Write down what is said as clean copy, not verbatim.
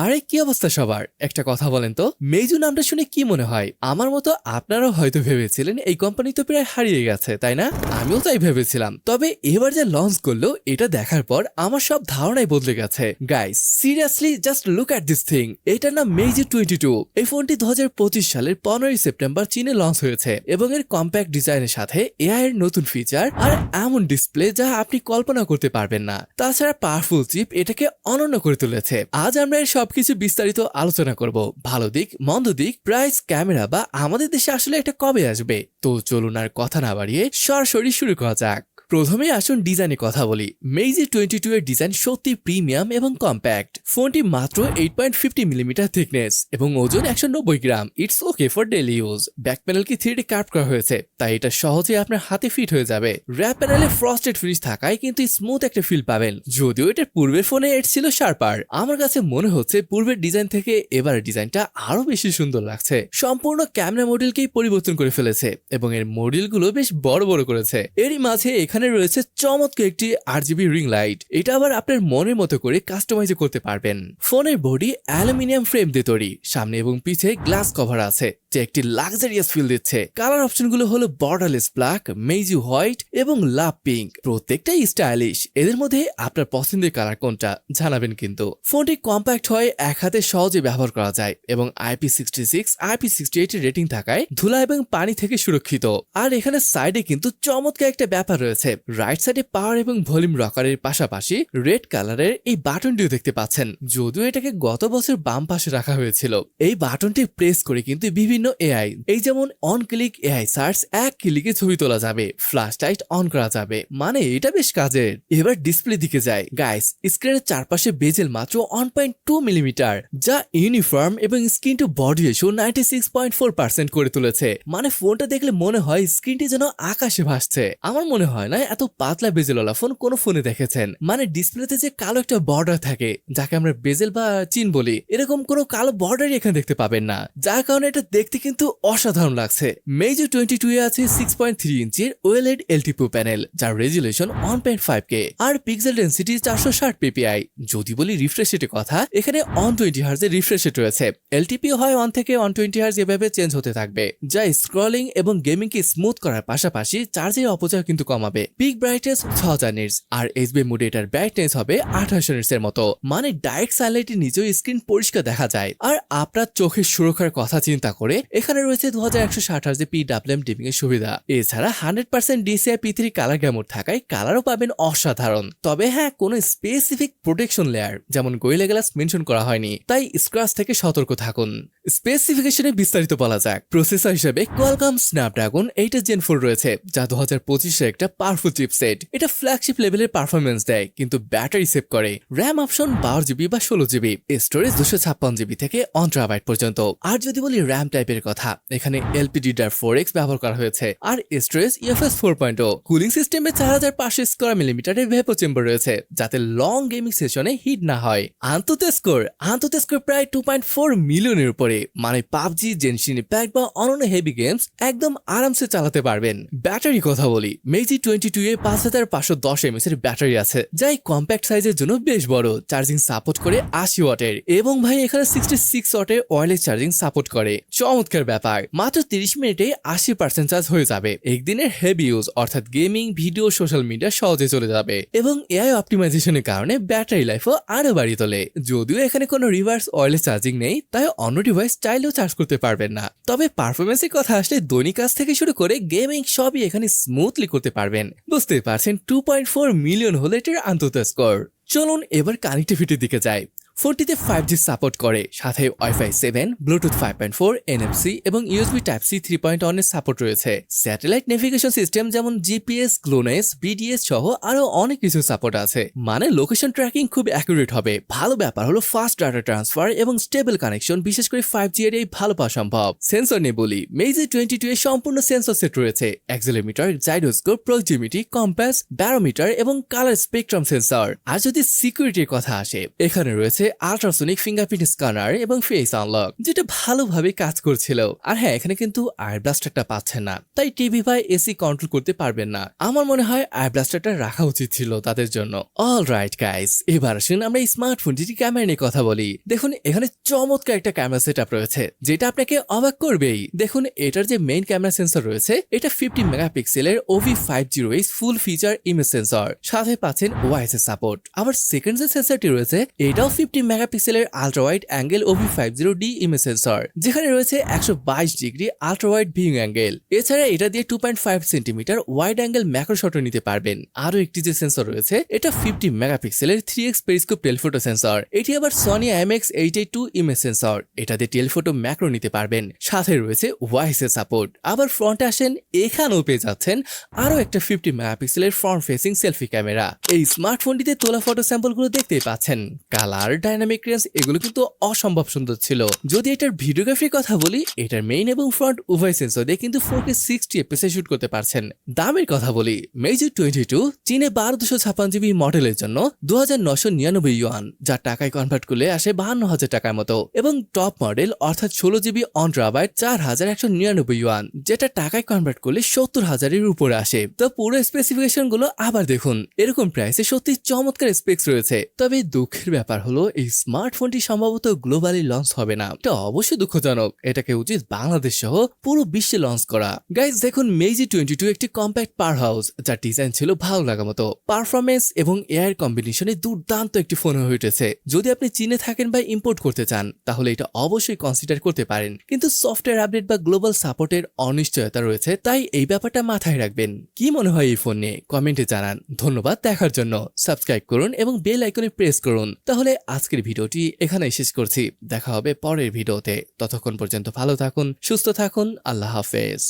আরে কি অবস্থা সবার, একটা কথা বলেন তো, মেইজু নামটা শুনে কি মনে হয়? আমার মতো আপনারাও হয়তো ভেবেছিলেন এই কোম্পানি তো প্রায় হারিয়ে গেছে, তাই না? আমিও তাই ভেবেছিলাম, তবে এবার যে লঞ্চ করলো এটা দেখার পর আমার সব ধারণাই বদলে গেছে। Guys, seriously just look at this thing. এটার নাম মেইজু 22। এই ফোনটি 2025 সালের 15 সেপ্টেম্বর চীনে লঞ্চ হয়েছে এবং এর কম্প্যাক্ট ডিজাইনের সাথে এআই এর নতুন ফিচার আর এমন ডিসপ্লে যা আপনি কল্পনা করতে পারবেন না। তাছাড়া পাওয়ারফুল চিপ এটাকে অনন্য করে তুলেছে। আজ আমরা এর সবকিছু বিস্তারিত আলোচনা করব, ভালো দিক, মন্দ দিক, প্রাইস, ক্যামেরা বা আমাদের দেশে আসলে এটা কবে আসবে। তো চলুন আর কথা না বাড়িয়ে সরাসরি শুরু করা যাক। প্রথমে আসুন ডিজাইনের কথা বলি। মেইজি 22 এর ডিজাইন সত্যি প্রিমিয়াম এবং কম্প্যাক্ট। ফোনটি মাত্র 8.50 মিলিমিটার থিকনেস এবং ওজন 190 gram. It's okay for daily use. Back প্যানেলকে 3D কার্ভ করা হয়েছে, তাই এটা সহজে আপনার হাতে ফিট হয়ে যাবে। র্যাপ প্যানেলে ফ্রস্টেড ফিনিশ থাকায় কিন্তু স্মুথ একটা ফিল পাবেন, যদিও এটার পূর্বের ফোনে এর ছিল শার্পার। আমার কাছে মনে হচ্ছে পূর্বের ডিজাইন থেকে এবারের ডিজাইনটা আরো বেশি সুন্দর লাগছে। সম্পূর্ণ ক্যামেরা মডেলকেই পরিবর্তন করে ফেলেছে এবং এর মডেলগুলো বেশ বড় বড় করেছে। এরই মাঝে এখানে রয়েছে চমৎকার একটি RGB রিং লাইট। এটা আবার আপনার মনের মতো করে কাস্টমাইজ করতে পারবেন। ফোনের বডি অ্যালুমিনিয়াম ফ্রেম দিয়ে তৈরি, সামনে এবং পিছে গ্লাস কভার আছে যে একটি লাক্সারিয়াস ফিল দিচ্ছে। কালার অপশনগুলো হলো বর্ডারলেস ব্ল্যাক, মেইজু হোয়াইট এবং লাভ পিঙ্ক। প্রত্যেকটাই স্টাইলিশ। এদের মধ্যে আপনার পছন্দের কালার কোনটা জানাবেন কিন্তু। ফোনটি কম্প্যাক্ট হয়, এক হাতে সহজে ব্যবহার করা যায় এবং IP66, IP68 রেটিং থাকায় ধুলা এবং পানি থেকে সুরক্ষিত। আর এখানে সাইডে কিন্তু চমৎকার একটা ব্যাপার রয়েছে। রাইট সাইডে পাওয়ার এবং ভলিউম রকারের পাশাপাশি রেড কালারের এই বাটনটিও দেখতে পাচ্ছেন, যদিও এটাকে গত বছর বাম পাশে রাখা হয়েছিল। এই বাটনটি প্রেস করে কিন্তু বিভিন্ন এআই, এই যেমন অন ক্লিক এআই সার্চ, এক ক্লিকে ছবি তোলা যাবে, ফ্ল্যাশ লাইট অন করা যাবে, মানে এটা বেশ কাজের। এবার ডিসপ্লে দিকে যায়। গাইস, স্ক্রিনের চারপাশে বেজেল মাত্র 1.2 মিলিমিটার, যা ইউনিফর্ম এবং স্ক্রিন টু বডি রেশিও 96.4% করে তুলেছে। মানে ফোনটা দেখলে মনে হয় স্ক্রিনটি যেন আকাশে ভাসছে। আমার মনে হয় না এত পাতলা বেজেলওয়ালা ফোন কোনো ফোনে দেখেছেন। মানে ডিসপ্লেতে যে কালো একটা বর্ডার থাকে, যাকে আমরা বেজেল বা চিন বলি, এরকম কোনো কালো বর্ডারই এখানে দেখতে পাবেন না, যার কারণে এটা দেখতে কিন্তু অসাধারণ লাগছে। মেইজু 22 এ আছে 6.3 ইঞ্চির OLED LTPO প্যানেল, যার রেজুলেশন 1.5K আর পিক্সেল ডেনসিটি 460 ppi। যদি বলি রিফ্রেশ রেটের কথা, এখানে 120 Hz এর রিফ্রেশ রেট রয়েছে। LTPO হয় 1 থেকে 120 Hz এভাবে চেঞ্জ হতে থাকবে, যা স্ক্রলিং এবং গেমিং কে স্মুথ করার পাশাপাশি চার্জের অপচয় কিন্তু কমাবে। পিক ব্রাইটনেস 1000 নিটস আর HB মোডে এটার ব্রাইটনেস হবে 2800 নিটস এর মতো। মানে ডাইরেক্ট সানলাইটের নিচেও স্ক্রিন পরিষ্কার দেখা যায়। আর আপনার চোখের সুরক্ষার কথা চিন্তা করে এখানে রয়েছে 2160 Hz PWM ডিমিং এর সুবিধা। এছাড়া 100% DCI P3 কালার গ্যামোড থাকায় কালারও পাবেন অসাধারণ। তবে হ্যাঁ, কোনো স্পেসিফিক প্রোটেকশন লেয়ার যেমন গোরিলা গ্লাস মেনশন করা হয়নি, তাই স্ক্র্যাচ থেকে সতর্ক থাকুন। স্পেসিফিকেশনে বিস্তারিত বলা যাক। প্রসেসর হিসেবে কোয়ালকম স্ন্যাপড্রাগন 8 Gen 4 রয়েছে, যা 2025 একটা পাওয়ারফুল চিপসেট। এটা ফ্ল্যাগশিপ লেভেলের পারফরমেন্স দেয়, কিন্তু ব্যাটারি সেভ করে। র্যাম অপশন 12GB বা 16GB, স্টোরেজ 256GB থেকে 1TB পর্যন্ত। আর যদি বলি র্যাম টাইপের কথা, এখানে LPDDR4X ব্যবহার করা হয়েছে আর স্টোরেজ UFS 4.0। কুলিং সিস্টেমে 4500 স্কোয়ার মিলিমিটারের ভেপো চেম্বার রয়েছে, যাতে লং গেমিং সেশনে হিট না হয়। আন্তঃস্কোর প্রায় 2.4 মিলিয়নের উপরে, মানে পাবজি, জেনশিন ইম্প্যাক্ট বা অন্যান্য হেভি গেমস একদম আরামসে চালাতে পারবেন। ব্যাটারি কথা বলি, মেইজি 22 এ 5510 mAh এর ব্যাটারি আছে, যা এই কম্প্যাক্ট সাইজের জন্য বেশ বড়। চার্জিং সাপোর্ট করে 80 ওয়াটের এবং ভাই এখানে 66 ওয়াটের ওয়্যারলেস চার্জিং সাপোর্ট করে। চমৎকার ব্যাপার, মাত্র 30 মিনিটে 80% চার্জ হয়ে যাবে। একদিনের হেভি ইউজ অর্থাৎ গেমিং, ভিডিও, সোশ্যাল মিডিয়া সহজে চলে যাবে এবং এআই অপটিমাইজেশনের কারণে ব্যাটারি লাইফও আরো বাড়িয়ে তোলে। যদিও এখানে কোনো রিভার্স ওয়্যারলেস চার্জিং নেই, তাই অন্য ডিভাইস চাইলেও চার্জ করতে পারবেন না। তবে পারফরমেন্সের কথা আসলে দৈনিক কাজ থেকে শুরু করে গেমিং সবই এখানে স্মুথলি করতে পারবেন। বুঝতে পারছেন 2.4 মিলিয়ন হলো এটার আন্তঃস্কোর। চলুন এবার কানেক্টিভিটির দিকে যাই। ফোনটিতে 5G সাপোর্ট করে, সাথে Wi-Fi 7, Bluetooth 5.4, NFC এবং USB Type-C 3.1 এর সাপোর্ট রয়েছে। স্যাটেলাইট নেভিগেশন সিস্টেম যেমন GPS, GLONASS, BDS সহ আরো অনেক কিছু সাপোর্ট আছে। মানে লোকেশন ট্র্যাকিং খুব অ্যাকুরেট হবে। ভালো ব্যাপার হলো ফাস্ট ডাটা ট্রান্সফার এবং স্টেবল কানেকশন, বিশেষ করে 5G এর এই ভালো পাওয়া সম্ভব। সেন্সর নিয়ে বলি, মেইজি 22 এর সম্পূর্ণ সেন্সর সেট রয়েছে। Accelerometer, gyroscope, proximity, compass, barometer এবং কালার স্পেকট্রাম সেন্সর। আর যদি সিকিউরিটির কথা আসে, এখানে রয়েছে আল্ট্রাসনিক ফিঙ্গারপ্রিন্ট স্ক্যানার এবং ফেস আনলক, যেটা ভালোভাবে কাজ করছিল। আর হ্যাঁ, এখানে কিন্তু আয়ার ব্লাস্টারটা পাচ্ছেন না, তাই টিভি বা এসি কন্ট্রোল করতে পারবেন না। আমার মনে হয় আয়ার ব্লাস্টারটা রাখা উচিত ছিল তাদের জন্য। অলরাইট গাইস, এবার আসুন আমরা এই স্মার্টফোনটির ক্যামেরা নিয়ে কথা বলি। দেখুন এখানে চমৎকার একটা ক্যামেরা সেটআপ রয়েছে, যেটা আপনাকে অবাক করবেই। দেখুন এটার যে মেইন ক্যামেরা সেন্সর রয়েছে, এটা 50 মেগাপিক্সেলের OV50H ফুল ফিচার ইমেজ সেন্সর, সাথে পাচ্ছেন ওআইএস সাপোর্ট। আবার সেকেন্ড যে সেন্সরটি রয়েছে, এটাও 50 মেগাপিক্সেলের ultra wide angle OV50D image sensor, যেখানে রয়েছে 122 degree ultra wide viewing angle. এছাড়া এটা দিয়ে 2.5 সেন্টিমিটার ওয়াইড অ্যাঙ্গেল ম্যাক্রো শটও নিতে পারবেন। আরো একটি যে সেন্সর রয়েছে, এটা 50 মেগাপিক্সেলের 3x পেরিস্কোপ টেলিফোটো সেন্সর। এটি আবার সনি IMX882 ইমেজ সেন্সর, এটা দিয়ে টেলিফোটো ম্যাক্রো নিতে পারবেন। সাথে রয়েছে ওআইএস সাপোর্ট। আবার ফ্রন্টে আসেন, এখানেও পেয়ে যাচ্ছেন আরো একটা 50 মেগাপিক্সেলের ফ্রন্ট ফেসিং সেলফি ক্যামেরা। এই স্মার্টফোনটিতে তোলা ফটো স্যাম্পলগুলো দেখতেই পাচ্ছেন, কালার, ডাইনামিক রেঞ্জ এগুলো কিন্তু অসম্ভব সুন্দর ছিল। যদি এটার ভিডিওগ্রাফির কথা বলি, এটার মেইন এবং ফ্রন্ট উভয় সেন্সর দিয়ে কিন্তু 4K 60 FPS শুট করতে পারছেন। দামের কথা বলি, Meizu 22 চীনে 1256GB মডেলের জন্য 2999 ইউয়ান, যা টাকায় কনভার্ট করলে আসে 52,000 টাকার মতো, এবং টপ মডেল অর্থাৎ 16GB অন টেরাবাইট 4199 ইউয়ান, যেটা টাকায় কনভার্ট করলে 70,000-এর উপরে আসে। তো পুরো স্পেসিফিকেশন গুলো আবার দেখুন, এরকম প্রাইসে সত্যি চমৎকার স্পেক্স রয়েছে। তবে দুঃখের ব্যাপার হলো এই স্মার্টফোনটি সম্ভবত গ্লোবালি লঞ্চ হবে না। এটা অবশ্যই দুঃখজনক। এটাকে উচিত বাংলাদেশ সহ পুরো বিশ্বে লঞ্চ করা। গাইজ দেখুন, Meizu 22 একটি কম্প্যাক্ট পাওয়ার হাউস, যার ডিজাইন ছিল ভালো লাগা মতো। পারফরমেন্স এবং এআই কম্বিনেশনে দুর্দান্ত একটি ফোন হয়ে উঠেছে। যদি আপনি চীনে থাকেন বা ইম্পোর্ট করতে চান, তাহলে এটা অবশ্যই কনসিডার করতে পারেন। কিন্তু সফটওয়্যার আপডেট বা গ্লোবাল সাপোর্টের অনিশ্চয়তা রয়েছে, তাই এই ব্যাপারটা মাথায় রাখবেন। কি মনে হয় এই ফোন নিয়ে কমেন্টে জানান। ধন্যবাদ দেখার জন্য। সাবস্ক্রাইব করুন এবং বেল আইকনে প্রেস করুন। তাহলে আজকের ভিডিওটি এখানেই শেষ করছি। দেখা হবে পরের ভিডিওতে। ততক্ষণ পর্যন্ত ভালো থাকুন, সুস্থ থাকুন। আল্লাহ হাফেজ।